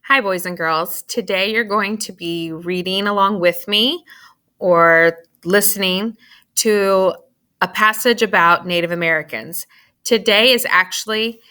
Hi, boys and girls. Today you're going to be reading along with me or listening to a passage about Native Americans. Today is actually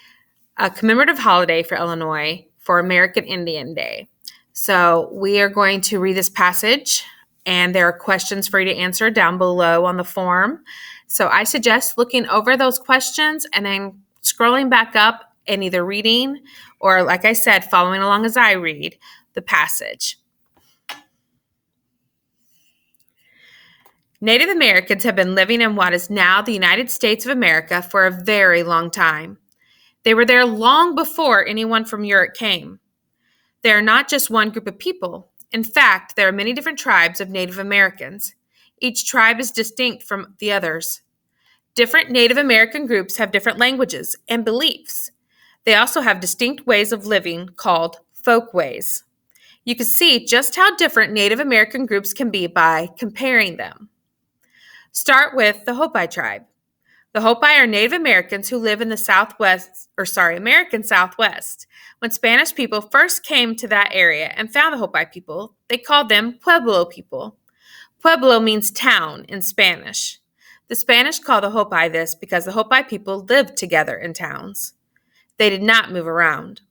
a commemorative holiday for Illinois for American Indian Day. So we are going to read this passage, and there are questions for you to answer down below on the form. So I suggest looking over those questions and then scrolling back up and either reading or, like I said, following along as I read the passage. Native Americans have been living in what is now the United States of America for a very long time. They were there long before anyone from Europe came. They are not just one group of people. In fact, there are many different tribes of Native Americans. Each tribe is distinct from the others. Different Native American groups have different languages and beliefs. They also have distinct ways of living called folkways. You can see just how different Native American groups can be by comparing them. Start with the Hopi tribe. The Hopi are Native Americans who live in the American Southwest. When Spanish people first came to that area and found the Hopi people, they called them Pueblo people. Pueblo means town in Spanish. The Spanish call the Hopi this because the Hopi people lived together in towns. They did not move around.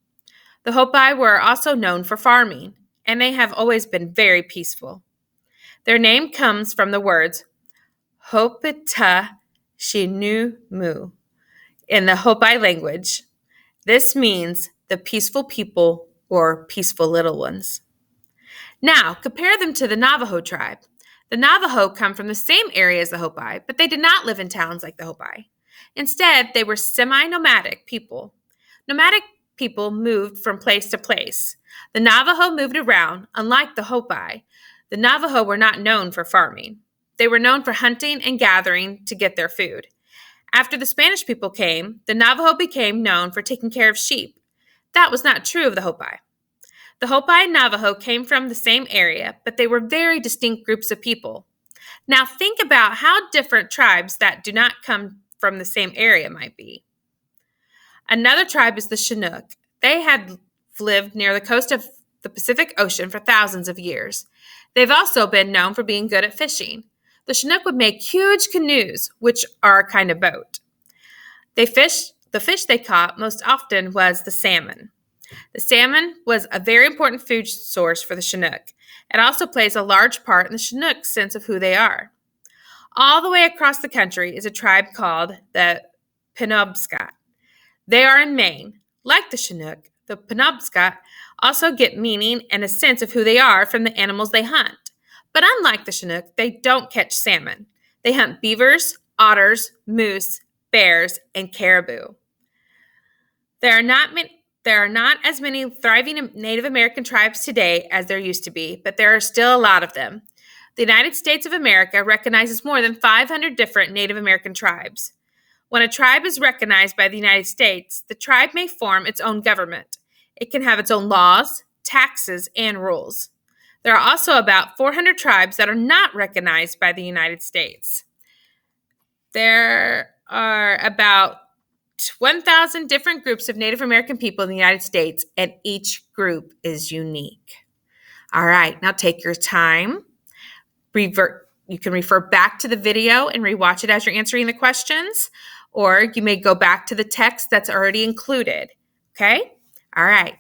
The Hopi were also known for farming, and they have always been very peaceful. Their name comes from the words Hopita Shinumu in the Hopi language. This means the peaceful people or peaceful little ones. Now, compare them to the Navajo tribe. The Navajo come from the same area as the Hopi, but they did not live in towns like the Hopi. Instead, they were semi-nomadic people. Nomadic people moved from place to place. The Navajo moved around, unlike the Hopi. The Navajo were not known for farming. They were known for hunting and gathering to get their food. After the Spanish people came, the Navajo became known for taking care of sheep. That was not true of the Hopi. The Hopi and Navajo came from the same area, but they were very distinct groups of people. Now think about how different tribes that do not come from the same area might be. Another tribe is the Chinook. They had lived near the coast of the Pacific Ocean for thousands of years. They've also been known for being good at fishing. The Chinook would make huge canoes, which are a kind of boat. The fish they caught most often was the salmon. The salmon was a very important food source for the Chinook. It also plays a large part in the Chinook's sense of who they are. All the way across the country is a tribe called the Penobscot. They are in Maine. Like the Chinook, the Penobscot also get meaning and a sense of who they are from the animals they hunt. But unlike the Chinook, they don't catch salmon. They hunt beavers, otters, moose, bears, and caribou. There are not as many thriving Native American tribes today as there used to be, but there are still a lot of them. The United States of America recognizes more than 500 different Native American tribes. When a tribe is recognized by the United States, the tribe may form its own government. It can have its own laws, taxes, and rules. There are also about 400 tribes that are not recognized by the United States. There are about 1,000 different groups of Native American people in the United States, and each group is unique. All right, now take your time. You can refer back to the video and rewatch it as you're answering the questions, or you may go back to the text that's already included. Okay? All right.